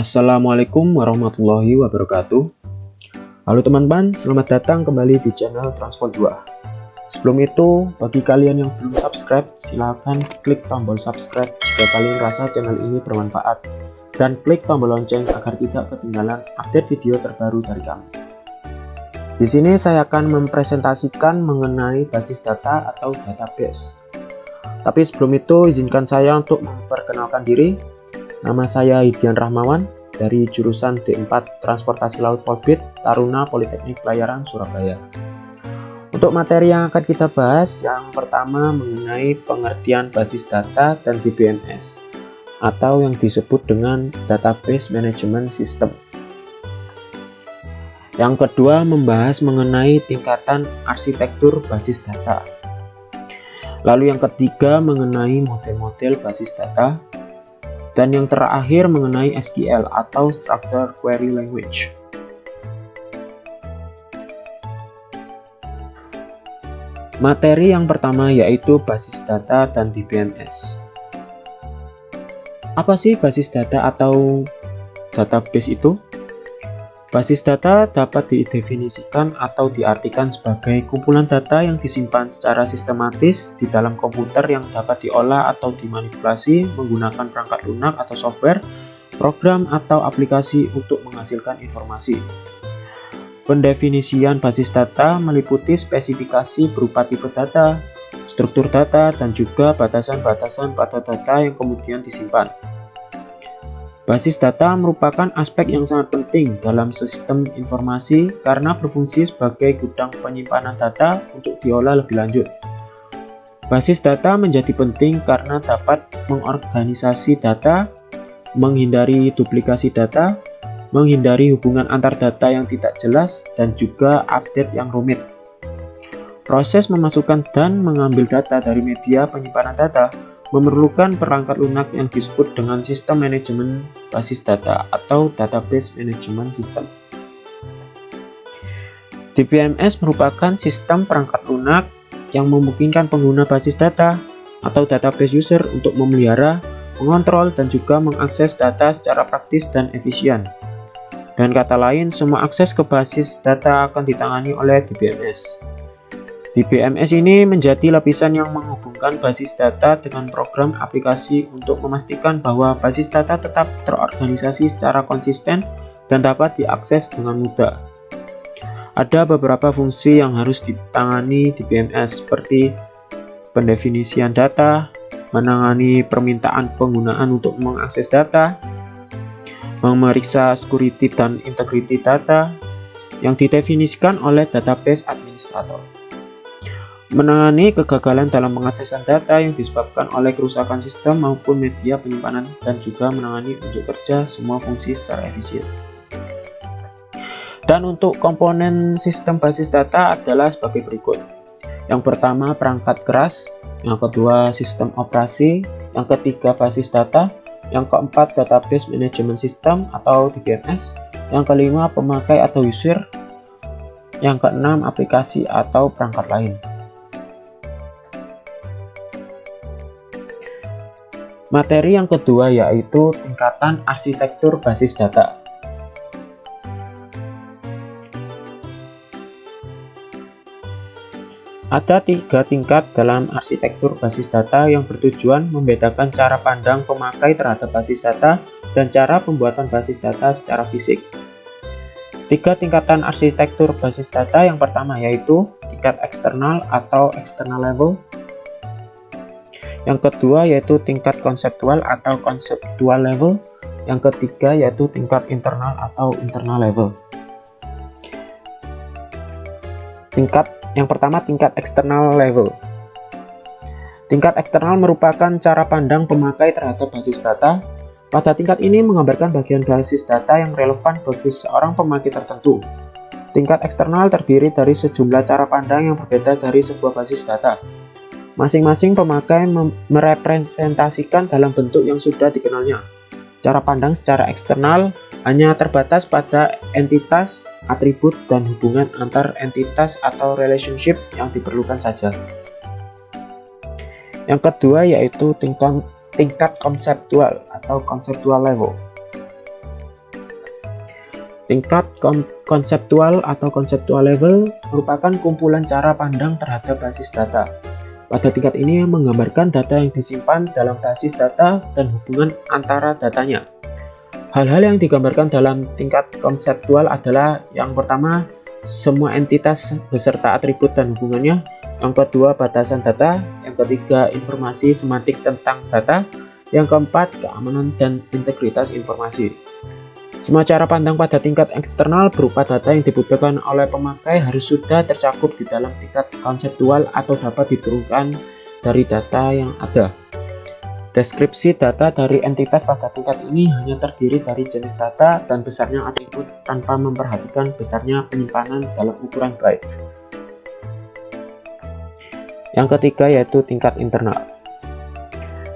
Assalamualaikum warahmatullahi wabarakatuh. Halo teman-teman, selamat datang kembali di channel Transport 2. Sebelum itu, bagi kalian yang belum subscribe, silahkan klik tombol subscribe jika kalian rasa channel ini bermanfaat, dan klik tombol lonceng agar tidak ketinggalan update video terbaru dari kami. Di sini saya akan mempresentasikan mengenai basis data atau database. Tapi sebelum itu, izinkan saya untuk memperkenalkan diri. Nama saya Hidian Rahmawan dari jurusan D4 Transportasi Laut Polbit Taruna Politeknik Pelayaran Surabaya. Untuk materi yang akan kita bahas, yang pertama mengenai pengertian basis data dan DBMS atau yang disebut dengan Database Management System. Yang kedua membahas mengenai tingkatan arsitektur basis data. Lalu yang ketiga mengenai model-model basis data. Dan yang terakhir mengenai SQL atau Structured Query Language. Materi yang pertama yaitu basis data dan DBMS. Apa sih basis data atau database itu? Basis data dapat didefinisikan atau diartikan sebagai kumpulan data yang disimpan secara sistematis di dalam komputer yang dapat diolah atau dimanipulasi menggunakan perangkat lunak atau software, program atau aplikasi untuk menghasilkan informasi. Pendefinisian basis data meliputi spesifikasi berupa tipe data, struktur data, dan juga batasan-batasan pada data yang kemudian disimpan. Basis data merupakan aspek yang sangat penting dalam sistem informasi karena berfungsi sebagai gudang penyimpanan data untuk diolah lebih lanjut. Basis data menjadi penting karena dapat mengorganisasi data, menghindari duplikasi data, menghindari hubungan antar data yang tidak jelas, dan juga update yang rumit. Proses memasukkan dan mengambil data dari media penyimpanan data memerlukan perangkat lunak yang disebut dengan sistem manajemen basis data atau Database Management System. DBMS merupakan sistem perangkat lunak yang memungkinkan pengguna basis data atau database user untuk memelihara, mengontrol, dan juga mengakses data secara praktis dan efisien. Dan kata lain, semua akses ke basis data akan ditangani oleh DBMS. DBMS ini menjadi lapisan yang menghubungkan basis data dengan program aplikasi untuk memastikan bahwa basis data tetap terorganisasi secara konsisten dan dapat diakses dengan mudah. Ada beberapa fungsi yang harus ditangani DBMS seperti pendefinisian data, menangani permintaan penggunaan untuk mengakses data, memeriksa security dan integrity data yang didefinisikan oleh database administrator, menangani kegagalan dalam pengaksesan data yang disebabkan oleh kerusakan sistem maupun media penyimpanan, dan juga menangani unjuk kerja semua fungsi secara efisien. Dan untuk komponen sistem basis data adalah sebagai berikut. Yang pertama perangkat keras, yang kedua sistem operasi, yang ketiga basis data, yang keempat database management system atau DBMS, yang kelima pemakai atau user, yang keenam aplikasi atau perangkat lain. Materi yang kedua yaitu tingkatan arsitektur basis data. Ada 3 tingkat dalam arsitektur basis data yang bertujuan membedakan cara pandang pemakai terhadap basis data dan cara pembuatan basis data secara fisik. 3 tingkatan arsitektur basis data yang pertama yaitu tingkat eksternal atau external level. Yang kedua yaitu tingkat konseptual atau conceptual level. Yang ketiga yaitu tingkat internal atau internal level. Yang pertama tingkat external level. Tingkat eksternal merupakan cara pandang pemakai terhadap basis data. Pada tingkat ini menggambarkan bagian basis data yang relevan bagi seorang pemakai tertentu. Tingkat eksternal terdiri dari sejumlah cara pandang yang berbeda dari sebuah basis data. Masing-masing pemakai merepresentasikan dalam bentuk yang sudah dikenalnya. Cara pandang secara eksternal hanya terbatas pada entitas, atribut, dan hubungan antar entitas atau relationship yang diperlukan saja. Yang kedua yaitu tingkat konseptual atau conceptual level. Tingkat konseptual atau conceptual level merupakan kumpulan cara pandang terhadap basis data. Pada tingkat ini menggambarkan data yang disimpan dalam basis data dan hubungan antara datanya. Hal-hal yang digambarkan dalam tingkat konseptual adalah yang pertama, semua entitas beserta atribut dan hubungannya. Yang kedua, batasan data. Yang ketiga, informasi semantik tentang data. Yang keempat, keamanan dan integritas informasi. Semua cara pandang pada tingkat eksternal berupa data yang dibutuhkan oleh pemakai harus sudah tercakup di dalam tingkat konseptual atau dapat diturunkan dari data yang ada. Deskripsi data dari entitas pada tingkat ini hanya terdiri dari jenis data dan besarnya atribut tanpa memperhatikan besarnya penyimpanan dalam ukuran byte. Yang ketiga yaitu tingkat internal.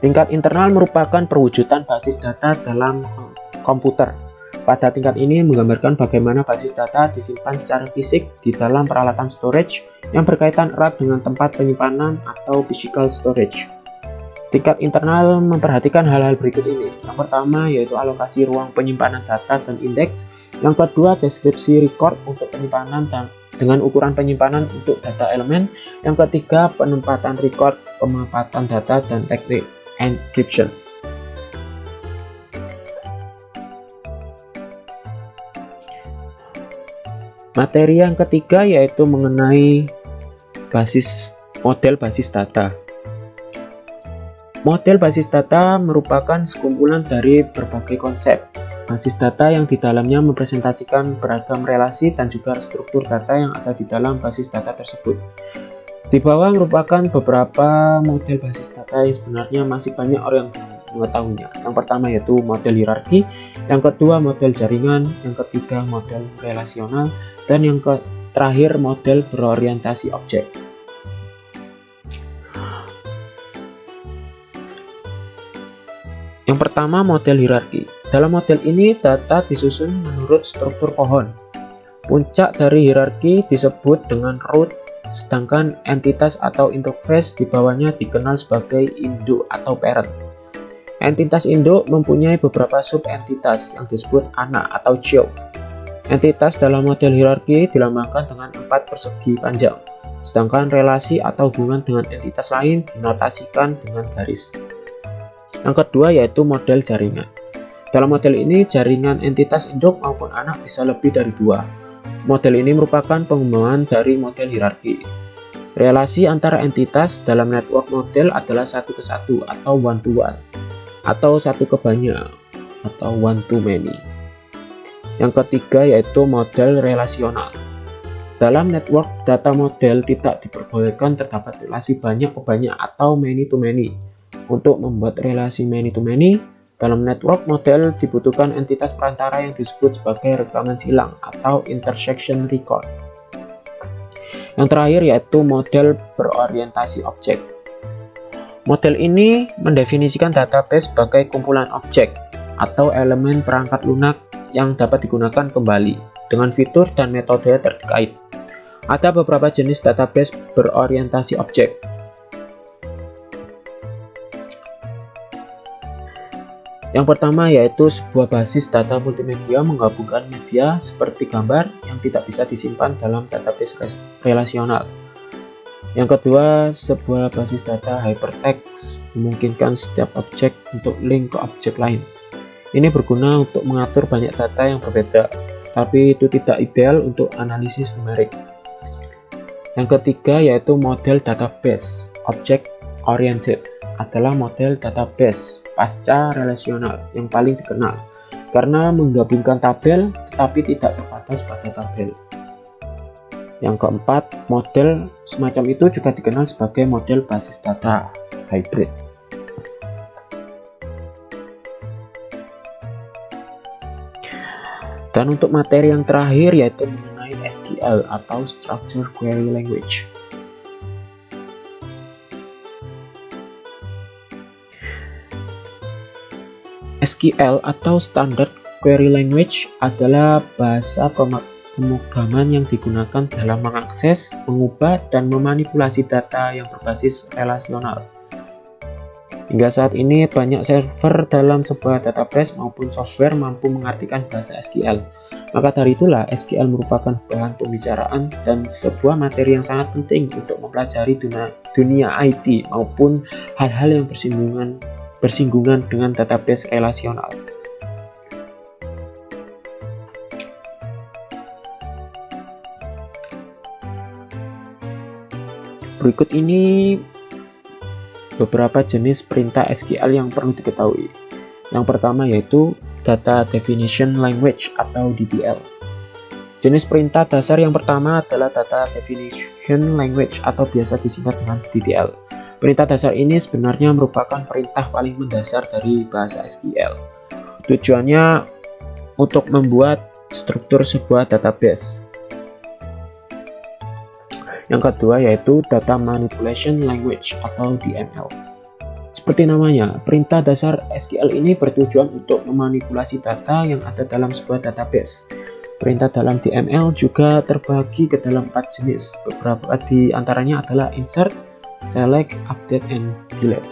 Tingkat internal merupakan perwujudan basis data dalam komputer. Pada tingkat ini menggambarkan bagaimana basis data disimpan secara fisik di dalam peralatan storage yang berkaitan erat dengan tempat penyimpanan atau physical storage. Tingkat internal memperhatikan hal-hal berikut ini. Yang pertama yaitu alokasi ruang penyimpanan data dan indeks. Yang kedua, deskripsi record untuk penyimpanan dan dengan ukuran penyimpanan untuk data elemen. Yang ketiga, penempatan record, pemanfaatan data, dan teknik encryption. Materi yang ketiga yaitu mengenai model basis data. Model basis data merupakan sekumpulan dari berbagai konsep basis data yang di dalamnya mempresentasikan beragam relasi dan juga struktur data yang ada di dalam basis data tersebut. Di bawah merupakan beberapa model basis data yang sebenarnya masih banyak orang yang mengetahuinya. Yang pertama yaitu model hierarki, yang kedua model jaringan, yang ketiga model relasional, dan yang terakhir model berorientasi objek. Yang pertama model hierarki. Dalam model ini data disusun menurut struktur pohon. Puncak dari hierarki disebut dengan root, sedangkan entitas atau interface di bawahnya dikenal sebagai induk atau parent. Entitas induk mempunyai beberapa subentitas yang disebut anak atau child. Entitas dalam model hierarki dilambangkan dengan 4 persegi panjang, sedangkan relasi atau hubungan dengan entitas lain dinotasikan dengan garis. Yang kedua yaitu model jaringan. Dalam model ini, jaringan entitas induk maupun anak bisa lebih dari 2. Model ini merupakan pengembangan dari model hierarki. Relasi antara entitas dalam network model adalah 1 ke 1 atau one to one, atau 1 ke banyak atau one to many. Yang ketiga yaitu model relasional. Dalam network data model tidak diperbolehkan terdapat relasi banyak ke banyak atau many to many. Untuk membuat relasi many to many, dalam network model dibutuhkan entitas perantara yang disebut sebagai rekaman silang atau intersection record. Yang terakhir yaitu model berorientasi objek. Model ini mendefinisikan database sebagai kumpulan objek atau elemen perangkat lunak yang dapat digunakan kembali dengan fitur dan metode terkait. Ada beberapa jenis database berorientasi objek. Yang pertama yaitu sebuah basis data multimedia menggabungkan media seperti gambar yang tidak bisa disimpan dalam database relasional. Yang kedua, sebuah basis data hypertext memungkinkan setiap objek untuk link ke objek lain. Ini berguna untuk mengatur banyak data yang berbeda, tapi itu tidak ideal untuk analisis numerik. Yang ketiga yaitu model database object oriented adalah model database pasca relasional yang paling dikenal karena menggabungkan tabel tetapi tidak terbatas pada tabel. Yang keempat, model semacam itu juga dikenal sebagai model basis data hybrid. Dan untuk materi yang terakhir yaitu mengenai SQL atau Structured Query Language. SQL atau Standard Query Language adalah bahasa pemrograman yang digunakan dalam mengakses, mengubah, dan memanipulasi data yang berbasis relasional. Hingga saat ini, banyak server dalam sebuah database maupun software mampu mengartikan bahasa SQL. Maka dari itulah SQL merupakan bahan pembicaraan dan sebuah materi yang sangat penting untuk mempelajari dunia IT maupun hal-hal yang bersinggungan dengan database relasional. Berikut ini beberapa jenis perintah SQL yang perlu diketahui. Yang pertama yaitu Data Definition Language atau DDL. Jenis perintah dasar yang pertama adalah Data Definition Language atau biasa disingkat dengan DDL. Perintah dasar ini sebenarnya merupakan perintah paling mendasar dari bahasa SQL. Tujuannya untuk membuat struktur sebuah database. Yang kedua yaitu Data Manipulation Language atau DML. Seperti namanya, perintah dasar SQL ini bertujuan untuk memanipulasi data yang ada dalam sebuah database. Perintah dalam DML juga terbagi ke dalam 4 jenis. Beberapa di antaranya adalah insert, select, update, and delete.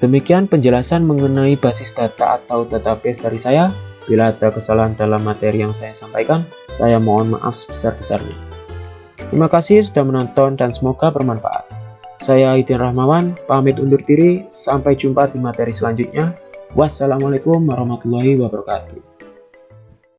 Demikian penjelasan mengenai basis data atau database dari saya. Bila ada kesalahan dalam materi yang saya sampaikan, saya mohon maaf sebesar-besarnya. Terima kasih sudah menonton dan semoga bermanfaat. Saya Aidin Rahmawan, pamit undur diri. Sampai jumpa di materi selanjutnya. Wassalamualaikum warahmatullahi wabarakatuh.